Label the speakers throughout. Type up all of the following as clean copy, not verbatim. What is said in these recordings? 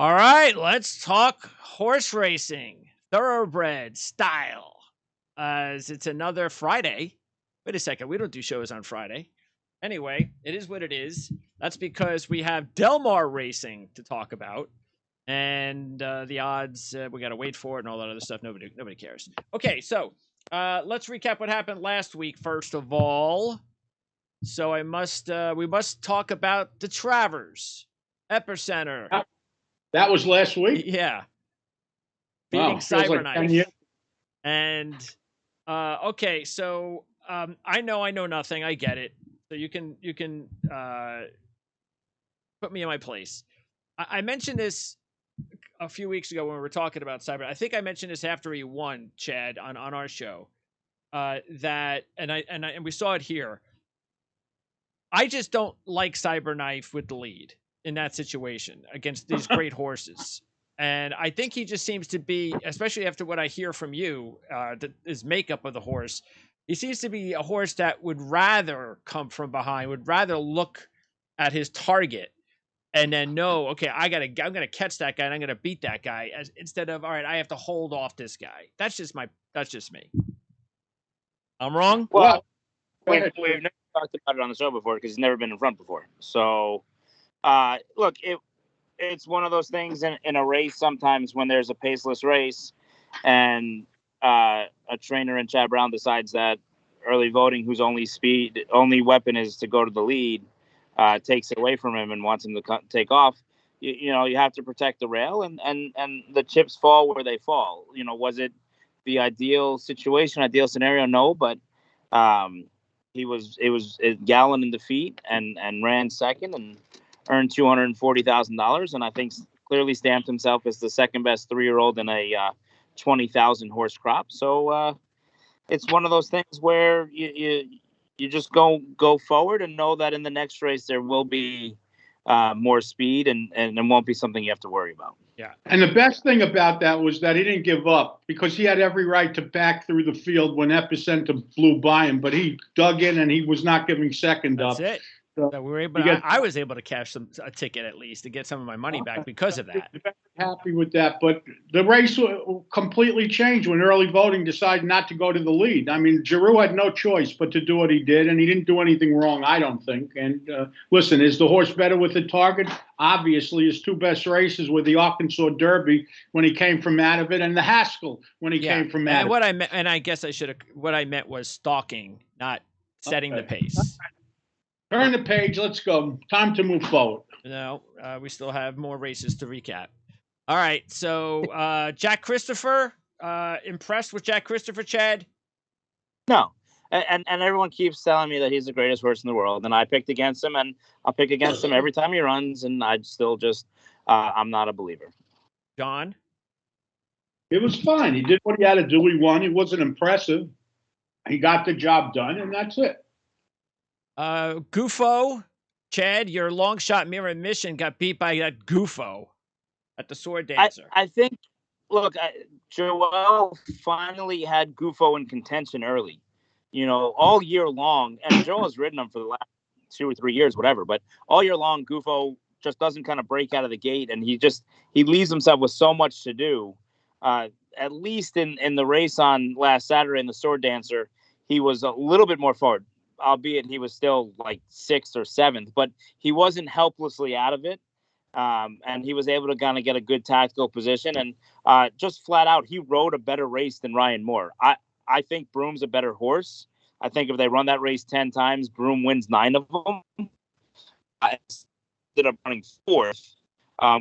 Speaker 1: All right, let's talk horse racing, thoroughbred style. As it's another Friday. Wait a second, we don't do shows on Friday. Anyway, it is what it is. That's because we have Del Mar Racing to talk about, and the odds we got to wait for it and all that other stuff. Nobody cares. Okay, so let's recap what happened last week. First of all, so we must talk about the Travers Epicenter.
Speaker 2: That was last week?
Speaker 1: Yeah.
Speaker 2: Wow,
Speaker 1: Beating
Speaker 2: feels like 10 years.
Speaker 1: Cyberknife. And okay, so I know nothing. I get it. So you can put me in my place. I mentioned this a few weeks ago when we were talking about Cyber. I think I mentioned this after he won, Chad, on our show. That and we saw it here. I just don't like Cyberknife with the lead in that situation against these great horses. And I think he just seems to be, especially after what I hear from you, his makeup of the horse, he seems to be a horse that would rather come from behind, would rather look at his target and then know, okay, I'm gonna catch that guy and I'm gonna beat that guy, instead of, all right, I have to hold off this guy. That's just me. I'm wrong?
Speaker 3: Well, we've never talked about it on the show before because he's never been in front before. So, look, it's one of those things in a race sometimes when there's a paceless race and a trainer in Chad Brown decides that early voting, whose only weapon is to go to the lead, takes it away from him and wants him to take off. You have to protect the rail and the chips fall where they fall. Was it the ideal situation, ideal scenario? No, but it was Gallon in defeat and ran second and earned $240,000, and I think clearly stamped himself as the second best 3-year-old in a 20,000 horse crop. So it's one of those things where you just go forward and know that in the next race there will be more speed and it won't be something you have to worry about.
Speaker 1: Yeah.
Speaker 2: And the best thing about that was that he didn't give up because he had every right to back through the field when Epicenter flew by him, but he dug in and he was not giving second up.
Speaker 1: That's it. So we were able. I was able to cash a ticket at least to get some of my money back because of that.
Speaker 2: Happy with that, but the race completely changed when early voting decided not to go to the lead. I mean, Giroux had no choice but to do what he did, and he didn't do anything wrong, I don't think. And listen, is the horse better with the target? Obviously, his two best races were the Arkansas Derby when he came from out of it, and the Haskell when he came from out of it.
Speaker 1: I guess what I meant was stalking, not setting the pace.
Speaker 2: Turn the page. Let's go. Time to move forward.
Speaker 1: No, we still have more races to recap. All right. So, Jack Christopher, impressed with Jack Christopher, Chad?
Speaker 3: No. And everyone keeps telling me that he's the greatest horse in the world. And I picked against him, and I'll pick against him every time he runs. And I still just, I'm not a believer.
Speaker 1: John?
Speaker 2: It was fine. He did what he had to do. He won. He wasn't impressive. He got the job done, and that's it.
Speaker 1: Gufo, Chad, your long shot mirror mission got beat by that Gufo at the Sword Dancer.
Speaker 3: I think, look, Joel finally had Gufo in contention early, all year long. And Joel has ridden him for the last 2 or 3 years, whatever. But all year long, Gufo just doesn't kind of break out of the gate. And he leaves himself with so much to do. At least in the race on last Saturday in the Sword Dancer, he was a little bit more forward. Albeit he was still like 6th or 7th, but he wasn't helplessly out of it. And he was able to kind of get a good tactical position. And just flat out, he rode a better race than Ryan Moore. I think Broom's a better horse. I think if they run that race 10 times, Broom wins 9 of them. I ended up running 4th,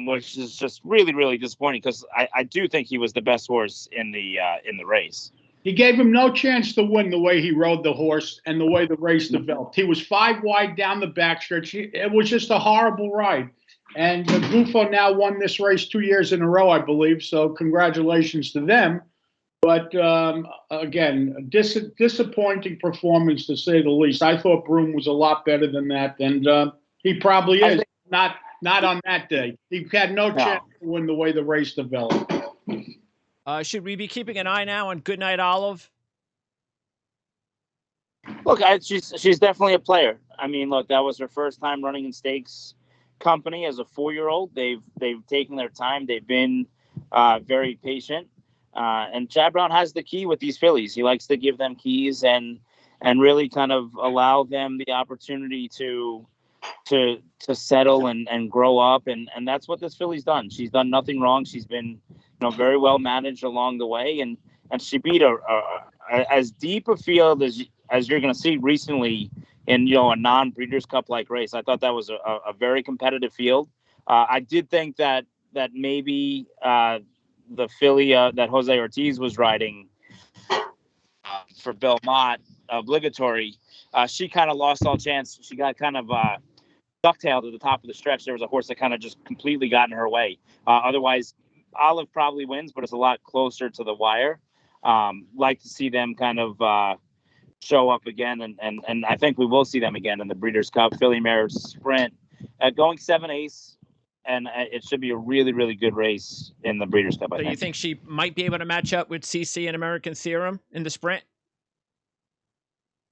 Speaker 3: which is just really, really disappointing because I do think he was the best horse in the race.
Speaker 2: He gave him no chance to win the way he rode the horse and the way the race developed. He was 5 wide down the backstretch. It was just a horrible ride. And Gufo now won this race 2 years in a row, I believe. So congratulations to them. But again, disappointing performance to say the least. I thought Broom was a lot better than that, and he probably is. Not on that day. He had no chance to win the way the race developed.
Speaker 1: Should we be keeping an eye now on Goodnight Olive?
Speaker 3: Look, she's definitely a player. I mean, look, that was her first time running in stakes. company as a 4-year-old. They've taken their time. They've been very patient. And Chad Brown has the key with these fillies. He likes to give them keys and really kind of allow them the opportunity to settle and grow up. And that's what this filly's done. She's done nothing wrong. She's been, very well managed along the way. And she beat as deep a field as you're going to see recently in, a non-Breeders' Cup like race. I thought that was a very competitive field. I did think that maybe the filly that Jose Ortiz was riding for Belmont, obligatory, she kind of lost all chance. She got kind of ducktailed at the top of the stretch. There was a horse that kind of just completely got in her way. Otherwise, Olive probably wins, but it's a lot closer to the wire. Like to see them kind of show up again, and I think we will see them again in the Breeders' Cup Filly Mare Sprint, going 7/8, and it should be a really, really good race in the Breeders' Cup.
Speaker 1: So you think she might be able to match up with CC and American Theorem in the sprint?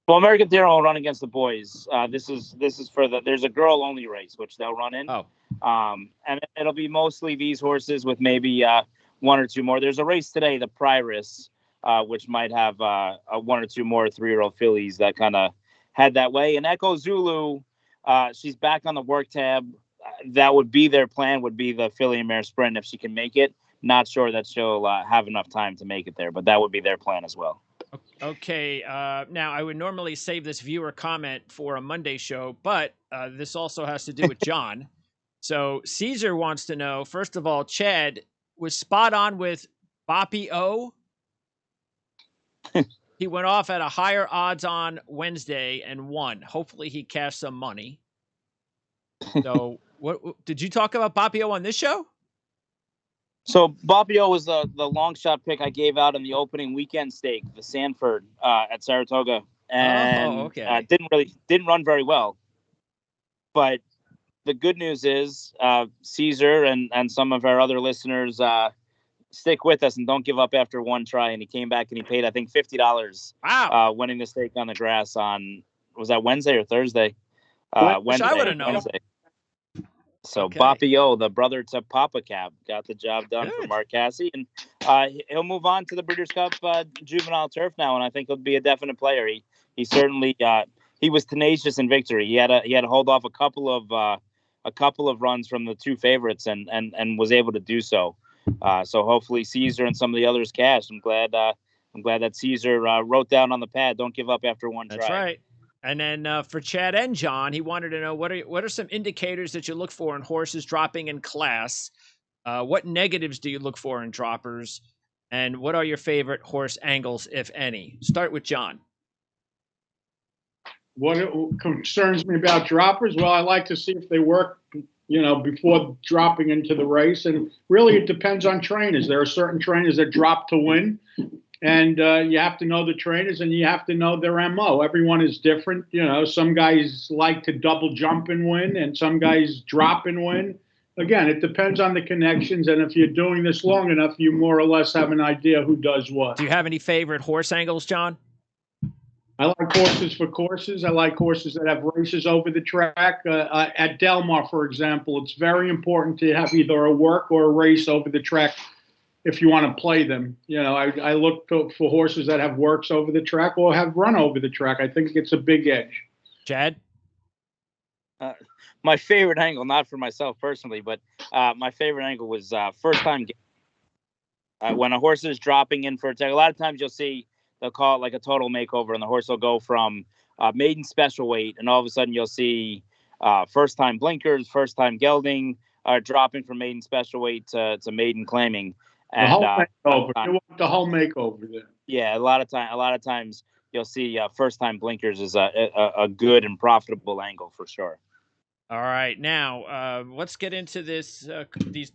Speaker 3: Well, American Theorem will run against the boys. This is for there's a girl only race which they'll run in.
Speaker 1: Oh.
Speaker 3: And it'll be mostly these horses with maybe one or two more. There's a race today, the Prioress, which might have a one or two more 3-year-old fillies that kind of head that way. And Echo Zulu, she's back on the work tab. That would be their plan, would be the Filly and Mare Sprint if she can make it. Not sure that she'll have enough time to make it there, but that would be their plan as well.
Speaker 1: Okay. Now, I would normally save this viewer comment for a Monday show, but this also has to do with John. So Caesar wants to know, first of all, Chad was spot on with Boppy O. He went off at a higher odds on Wednesday and won. Hopefully he cashed some money. So what did you talk about Boppy O on this show?
Speaker 3: So Boppy O was the long shot pick I gave out in the opening weekend stake, the Sanford at Saratoga, and didn't run very well. But the good news is Caesar and some of our other listeners stick with us and don't give up after one try. And he came back and he paid, I think, $50.
Speaker 1: Wow!
Speaker 3: Winning the stake on the grass on, was that Wednesday or Thursday?
Speaker 1: Wednesday. I would have known.
Speaker 3: Wednesday. So Boppy O, the brother to Papa Cab, got the job done for Mark Cassie, and he'll move on to the Breeders' Cup Juvenile Turf now, and I think he'll be a definite player. He certainly he was tenacious in victory. He had to hold off a couple of runs from the two favorites, and was able to do so. So hopefully Caesar and some of the others cashed. I'm glad that Caesar wrote down on the pad, "Don't give up after one try."
Speaker 1: That's right. And then for Chad and John, he wanted to know what are some indicators that you look for in horses dropping in class? What negatives do you look for in droppers? And what are your favorite horse angles, if any? Start with John.
Speaker 2: What concerns me about droppers? Well, I like to see if they work, before dropping into the race. And really, it depends on trainers. There are certain trainers that drop to win. And you have to know the trainers, and you have to know their MO. Everyone is different. Some guys like to double jump and win, and some guys drop and win. Again, it depends on the connections. And if you're doing this long enough, you more or less have an idea who does what.
Speaker 1: Do you have any favorite horse angles, John?
Speaker 2: I like horses for courses. I like horses that have races over the track. At Del Mar, for example, it's very important to have either a work or a race over the track if you want to play them. I look for horses that have works over the track or have run over the track. I think it's a big edge.
Speaker 1: Chad?
Speaker 3: My favorite angle, not for myself personally, but my favorite angle was first time. When a horse is dropping in for a tag, a lot of times you'll see they'll call it like a total makeover, and the horse will go from maiden special weight, and all of a sudden you'll see first time blinkers, first time gelding, dropping from maiden special weight to maiden claiming. And,
Speaker 2: the whole makeover. You want the whole makeover there.
Speaker 3: Yeah, a lot of times you'll see first time blinkers is a good and profitable angle for sure.
Speaker 1: All right, now let's get into these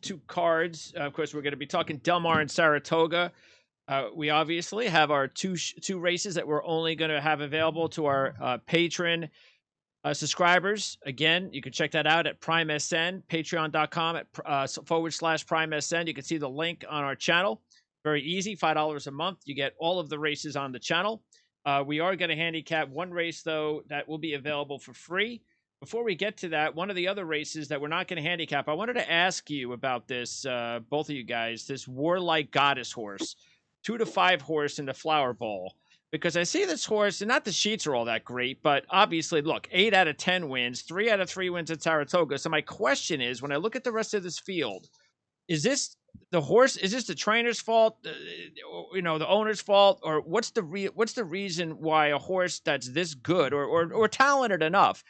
Speaker 1: two cards. Of course, we're going to be talking Del Mar and Saratoga. We obviously have our two races that we're only going to have available to our patron subscribers. Again, you can check that out at Prime SN, patreon.com /Prime SN. You can see the link on our channel. Very easy, $5 a month. You get all of the races on the channel. We are going to handicap one race, though, that will be available for free before we get to that, one of the other races that we're not going to handicap, I wanted to ask you about this, both of you guys, this Warlike Goddess horse, 2 to 5 horse in the Flower Bowl. Because I see this horse, and not the sheets are all that great, but obviously, look, 8 out of 10 wins, 3 out of 3 wins at Saratoga. So my question is, when I look at the rest of this field, is this the horse? Is this the trainer's fault? The owner's fault, or what's the reason why a horse that's this good or talented enough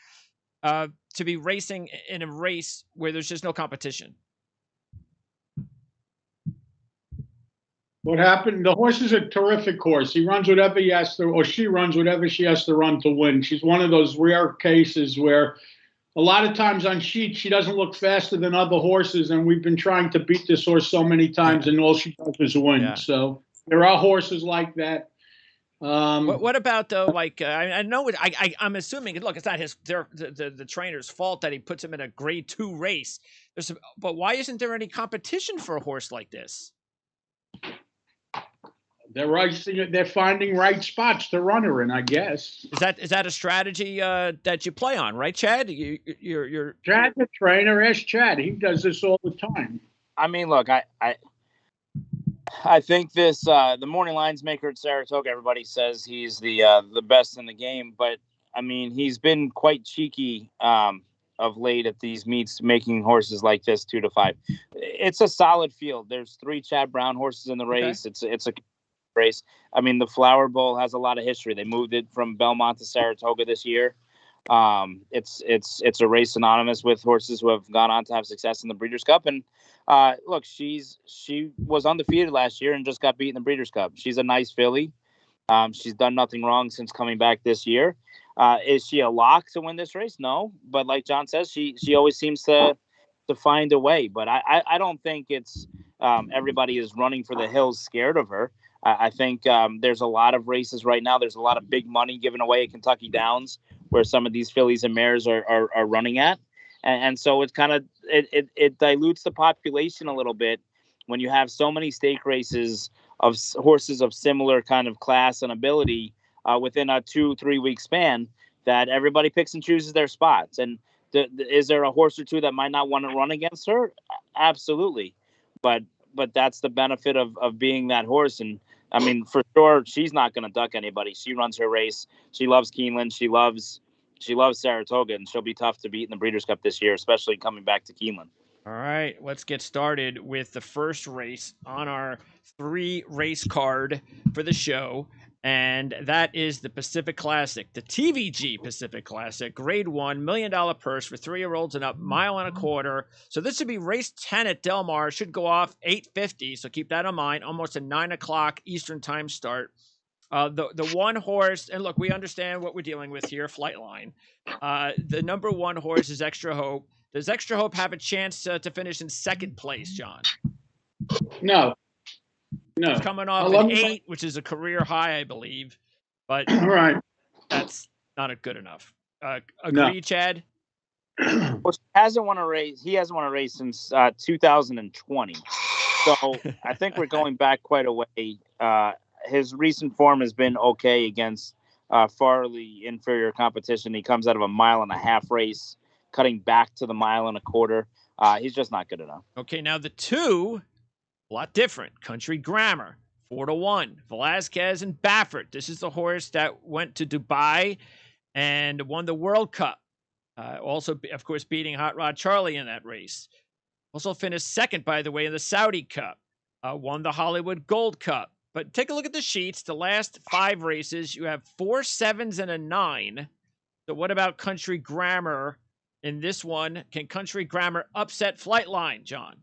Speaker 1: to be racing in a race where there's just no competition?
Speaker 2: What happened? The horse is a terrific horse. He runs whatever he has to, or she runs whatever she has to run to win. She's one of those rare cases where a lot of times on sheets, she doesn't look faster than other horses, and we've been trying to beat this horse so many times, and all she does is win. Yeah. So there are horses like that.
Speaker 1: What about though? Like I know I'm assuming. Look, it's not the trainer's fault that he puts him in a Grade 2 race. But why isn't there any competition for a horse like this?
Speaker 2: They're finding right spots to run her in, I guess.
Speaker 1: Is that a strategy that you play on, right, Chad? You're
Speaker 2: Chad's the trainer. Ask Chad. He does this all the time.
Speaker 3: I mean, look, I think this the morning lines maker at Saratoga. Everybody says he's the best in the game, but I mean, he's been quite cheeky of late at these meets, making horses like this 2 to 5. It's a solid field. There's 3 Chad Brown horses in the race. Okay. It's a race. I mean, the Flower Bowl has a lot of history. They moved it from Belmont to Saratoga this year. It's a race synonymous with horses who have gone on to have success in the Breeders' Cup. And look, she was undefeated last year and just got beat in the Breeders' Cup. She's a nice filly. She's done nothing wrong since coming back this year. Is she a lock to win this race? No, but like John says, she always seems to find a way. But I don't think it's everybody is running for the hills scared of her. I think there's a lot of races right now. There's a lot of big money given away at Kentucky Downs, where some of these fillies and mares are running at, and so it's kind of it dilutes the population a little bit when you have so many stake races of horses of similar kind of class and ability within a 2-3 week span, that everybody picks and chooses their spots. And is there a horse or two that might not want to run against her? Absolutely, but that's the benefit of being that horse. And I mean, for sure, she's not going to duck anybody. She runs her race. She loves Keeneland. She loves Saratoga, and she'll be tough to beat in the Breeders' Cup this year, especially coming back to Keeneland.
Speaker 1: All right, let's get started with the first race on our 3-race card for the show, and that is the Pacific Classic, the TVG Pacific Classic, Grade 1, $1 million purse for 3-year-olds and up, 1.25 miles. So this would be race 10 at Del Mar, should go off 8:50, so keep that in mind, almost a 9 o'clock Eastern time start. The one horse, and look, we understand what we're dealing with here, Flightline. The number 1 horse is Extra Hope. Does Extra Hope have a chance to finish in second place, John?
Speaker 2: No.
Speaker 1: He's coming off an 8, which is a career high, I believe. But
Speaker 2: right.
Speaker 1: That's not good enough. Agree, Chad?
Speaker 3: Well, he hasn't won a race since 2020. So I think we're going back quite a way. His recent form has been okay against farly inferior competition. He comes out of a 1.5 mile race, cutting back to the 1.25 miles. He's just not good enough.
Speaker 1: Okay, now the 2, a lot different. Country Grammar, 4 to 1. Velazquez and Baffert. This is the horse that went to Dubai and won the World Cup. Also, of course, beating Hot Rod Charlie in that race. Also finished second, by the way, in the Saudi Cup. Won the Hollywood Gold Cup. But take a look at the sheets. The last 5 races, you have 4 7s and a 9. So what about Country Grammar in this one? Can Country Grammar upset Flightline, John?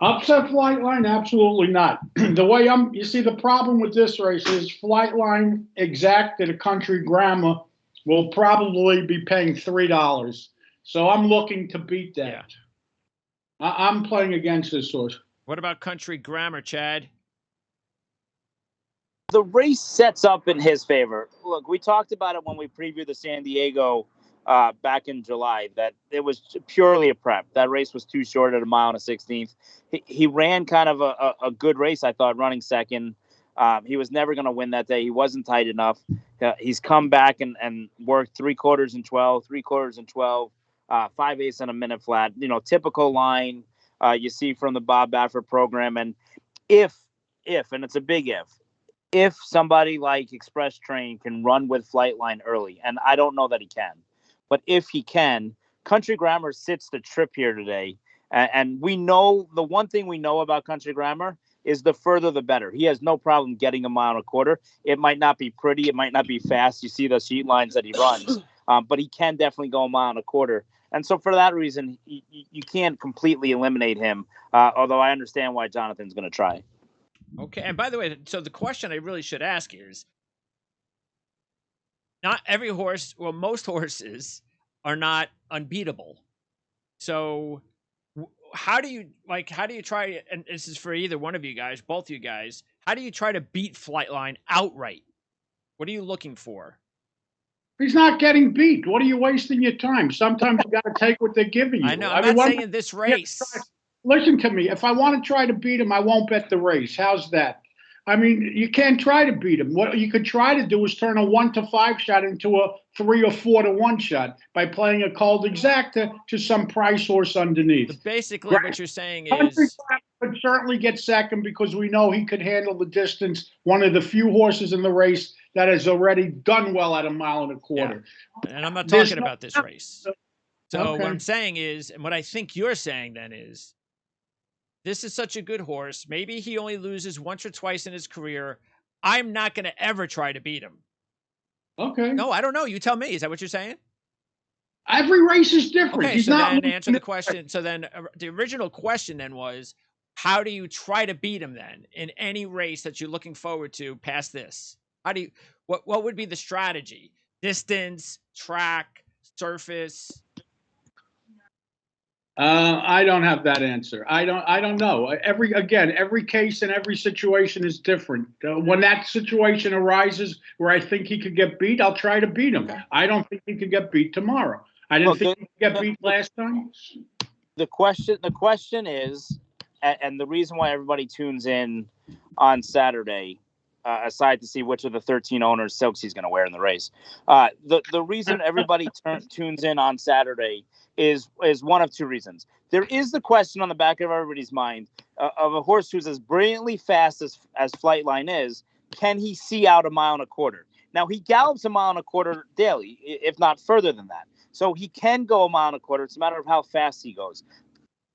Speaker 2: Upset Flightline? Absolutely not. The way you see, the problem with this race is Flightline exacted a Country Grammar will probably be paying $3. So I'm looking to beat that. Yeah. I'm playing against this horse.
Speaker 1: What about Country Grammar, Chad?
Speaker 3: The race sets up in his favor. Look, we talked about it when we previewed the San Diego back in July, that it was purely a prep. That race was too short at 1 mile and a 16th. He ran kind of a good race, I thought, running second. He was never going to win that day. He wasn't tight enough. He's come back and worked 3 quarters and 12, 3 quarters and 12, 5/8 and a minute flat. Typical line you see from the Bob Baffert program. And if, and it's a big if somebody like Express Train can run with Flightline early, and I don't know that he can, but if he can, Country Grammar sits the trip here today. And we know the one thing we know about Country Grammar is the further the better. He has no problem getting a mile and a quarter. It might not be pretty. It might not be fast. You see those sheet lines that he runs, but he can definitely go a mile and a quarter. And so for that reason, you can't completely eliminate him, although I understand why Jonathan's going to try.
Speaker 1: Okay. And by the way, so the question I really should ask is, not every horse, well, most horses are not unbeatable. So how do you try, and this is for either one of you guys, both you guys, how do you try to beat Flightline outright? What are you looking for?
Speaker 2: He's not getting beat. What are you wasting your time? Sometimes you got to take what they're giving you.
Speaker 1: I know. I'm not saying in this race.
Speaker 2: Listen to me. If I want to try to beat him, I won't bet the race. How's that? I mean, you can't try to beat him. What you could try to do is turn a 1-5 shot into a 3 or 4-1 shot by playing a cold exacta to some price horse underneath.
Speaker 1: But basically, what you're saying
Speaker 2: Country
Speaker 1: is,
Speaker 2: could certainly get second because we know he could handle the distance. One of the few horses in the race that has already done well at a mile and a quarter.
Speaker 1: Yeah. And I'm not talking about this race. So
Speaker 2: Okay.
Speaker 1: what I'm saying is, and what I think you're saying then is, this is such a good horse. Maybe he only loses once or twice in his career. I'm not going to ever try to beat him.
Speaker 2: Okay.
Speaker 1: No, I don't know. You tell me. Is that what you're saying?
Speaker 2: Every race is different.
Speaker 1: Okay,
Speaker 2: He's
Speaker 1: so
Speaker 2: not
Speaker 1: then answer the question. So then the original question then was, how do you try to beat him then in any race that you're looking forward to past this? How do you, what would be the strategy? Distance, track, surface?
Speaker 2: I don't have that answer. I don't know. Every case and every situation is different. When that situation arises where I think he could get beat, I'll try to beat him.
Speaker 1: Okay.
Speaker 2: I don't think he could get beat tomorrow. I didn't think he could get beat last time.
Speaker 3: The question is, and the reason why everybody tunes in on Saturday, aside to see which of the 13 owners silks he's going to wear in the race, the reason everybody tunes in on Saturday is one of two reasons. There is the question on the back of everybody's mind of a horse who's as brilliantly fast as Flightline is. Can he see out a mile and a quarter? Now, he gallops a mile and a quarter daily, if not further than that. So he can go a mile and a quarter. It's a matter of how fast he goes.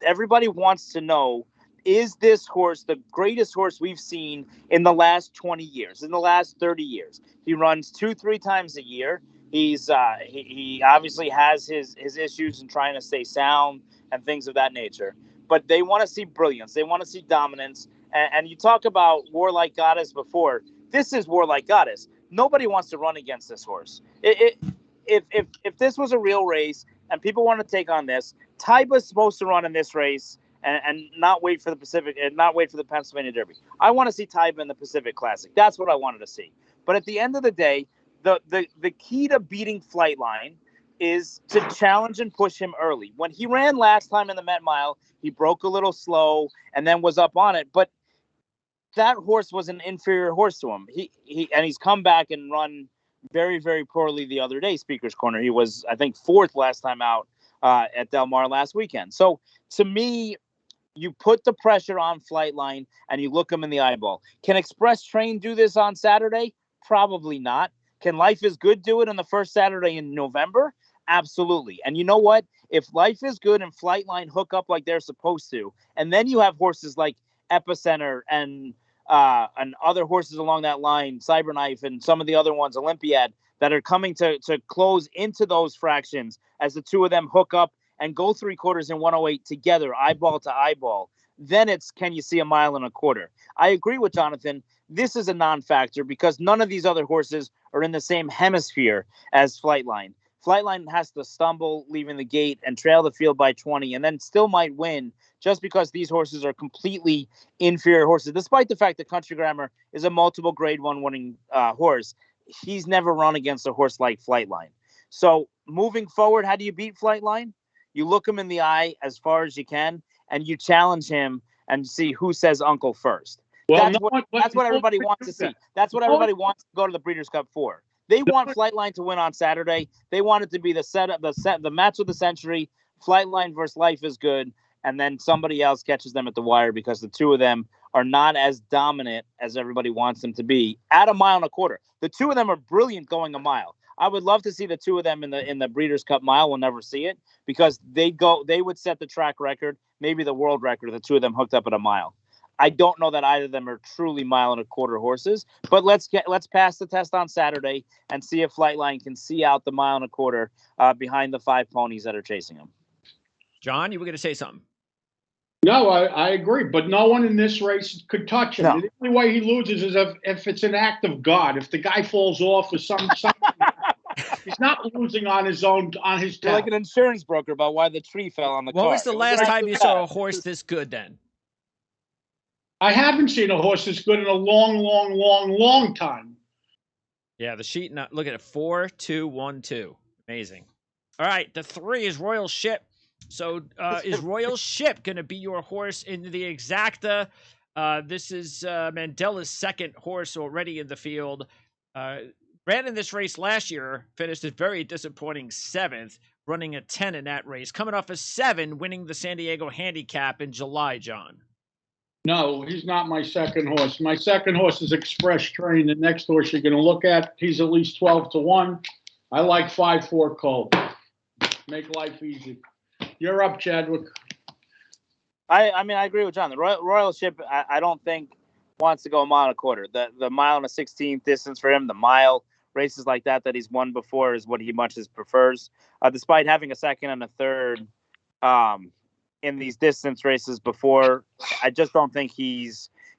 Speaker 3: Everybody wants to know, is this horse the greatest horse we've seen in the last 20 years, in the last 30 years? He runs 2-3 times a year. He's he obviously has his issues in trying to stay sound and things of that nature. But they want to see brilliance. They want to see dominance. And you talk about Warlike Goddess before. This is Warlike Goddess. Nobody wants to run against this horse. If this was a real race and people want to take on this, Taiba's supposed to run in this race and not wait for the Pacific and not wait for the Pennsylvania Derby. I want to see Taiba in the Pacific Classic. That's what I wanted to see. But at the end of the day, the key to beating Flightline is to challenge and push him early. When he ran last time in the Met Mile, he broke a little slow and then was up on it. But that horse was an inferior horse to him. He's come back and run very, very poorly the other day, Speaker's Corner. He was, I think, 4th last time out at Del Mar last weekend. So to me, you put the pressure on Flightline and you look him in the eyeball. Can Express Train do this on Saturday? Probably not. Can Life is Good do it on the first Saturday in November? Absolutely. And you know what? If Life is Good and Flightline hook up like they're supposed to, and then you have horses like Epicenter and other horses along that line, Cyberknife and some of the other ones, Olympiad, that are coming to close into those fractions as the two of them hook up and go 3 quarters in 108 together, eyeball to eyeball, then it's, can you see a mile and a quarter? I agree with Jonathan. This is a non-factor because none of these other horses are in the same hemisphere as Flightline. Flightline has to stumble leaving the gate and trail the field by 20 and then still might win just because these horses are completely inferior horses. Despite the fact that Country Grammar is a multiple grade 1 winning horse, he's never run against a horse like Flightline. So moving forward, how do you beat Flightline? You look him in the eye as far as you can and you challenge him and see who says uncle first.
Speaker 2: Well,
Speaker 3: That's what everybody wants to see. That's what everybody wants to go to the Breeders' Cup for. They want Flightline to win on Saturday. They want it to be the match of the century. Flightline versus Life is Good, and then somebody else catches them at the wire because the two of them are not as dominant as everybody wants them to be at 1.25 miles. The two of them are brilliant going a mile. I would love to see the two of them in the Breeders' Cup mile. We'll never see it because they would set the track record, maybe the world record, if the two of them hooked up at 1 mile. I don't know that either of them are truly 1.25 mile horses, but let's pass the test on Saturday and see if Flightline can see out the 1.25 miles behind the 5 ponies that are chasing him.
Speaker 1: John, you were going to say something.
Speaker 2: No, I agree, but no one in this race could touch him.
Speaker 3: No.
Speaker 2: The only way he loses is if it's an act of God. If the guy falls off or something, he's not losing on his own, on his
Speaker 3: You're
Speaker 2: talent.
Speaker 3: like an insurance broker about why the tree fell on the car.
Speaker 1: What was the last time you saw a horse this good then?
Speaker 2: I haven't seen a horse this good in a long time.
Speaker 1: Yeah, the sheet. Look at it. 4, 2, 1, 2. Amazing. All right, the 3 is Royal Ship. So is Royal Ship going to be your horse in the Exacta? This is Mandela's second horse already in the field. Ran in this race last year, finished a very disappointing 7th, running a 10 in that race. Coming off a 7, winning the San Diego Handicap in July, John.
Speaker 2: No, he's not my second horse. My second horse is Express Train. The next horse you're going to look at, he's at least 12-1. I like 5-4 Colt. Make life easy. You're up, Chadwick.
Speaker 3: I mean, I agree with John. The Royal Ship, I don't think wants to go 1.25 miles. The 1.16 distance for him, the mile races like that he's won before is what he much prefers. Despite having a second and a third in these distance races before, I just don't think he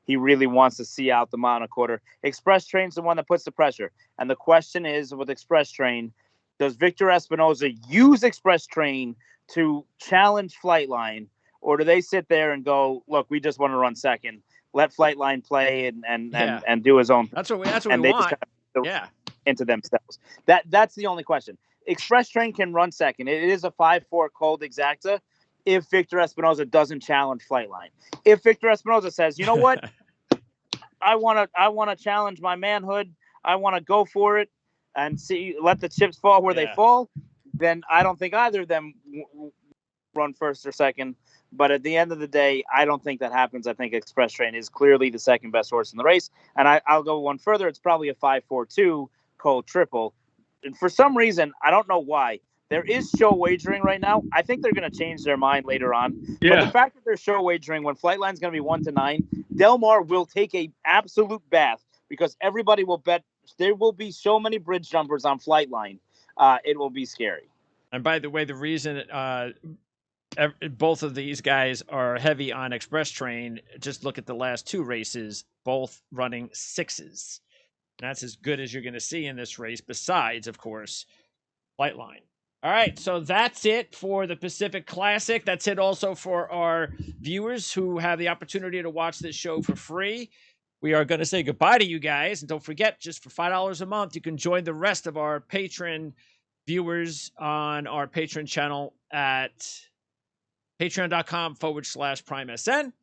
Speaker 3: really wants to see out the 1.25 miles. Express Train's the one that puts the pressure. And the question is, with Express Train, does Victor Espinoza use Express Train to challenge Flightline, or do they sit there and go, look, we just want to run second, let Flightline play and do his own?
Speaker 1: That's what we want.
Speaker 3: Just kind of into themselves. That's the only question. Express Train can run second. It is a 5-4 Colt Exacta if Victor Espinoza doesn't challenge Flightline. If Victor Espinoza says, you know what, I want to challenge my manhood, I want to go for it and let the chips fall where they fall, then I don't think either of them run first or second. But at the end of the day, I don't think that happens. I think Express Train is clearly the second best horse in the race. And I'll go one further. It's probably a 5-4-2 Colt Triple. And for some reason, I don't know why, there is show wagering right now. I think they're going to change their mind later on. Yeah. But the fact that they're show wagering when Flightline's going to be 1-9, Del Mar will take a absolute bath because everybody will bet there will be so many bridge jumpers on Flightline. It will be scary.
Speaker 1: And by the way, the reason both of these guys are heavy on Express Train, just look at the last 2 races, both running 6s. That's as good as you're going to see in this race, besides, of course, Flightline. All right, so that's it for the Pacific Classic. That's it also for our viewers who have the opportunity to watch this show for free. We are going to say goodbye to you guys. And don't forget, just for $5 a month, you can join the rest of our patron viewers on our Patreon channel at patreon.com/PrimeSN.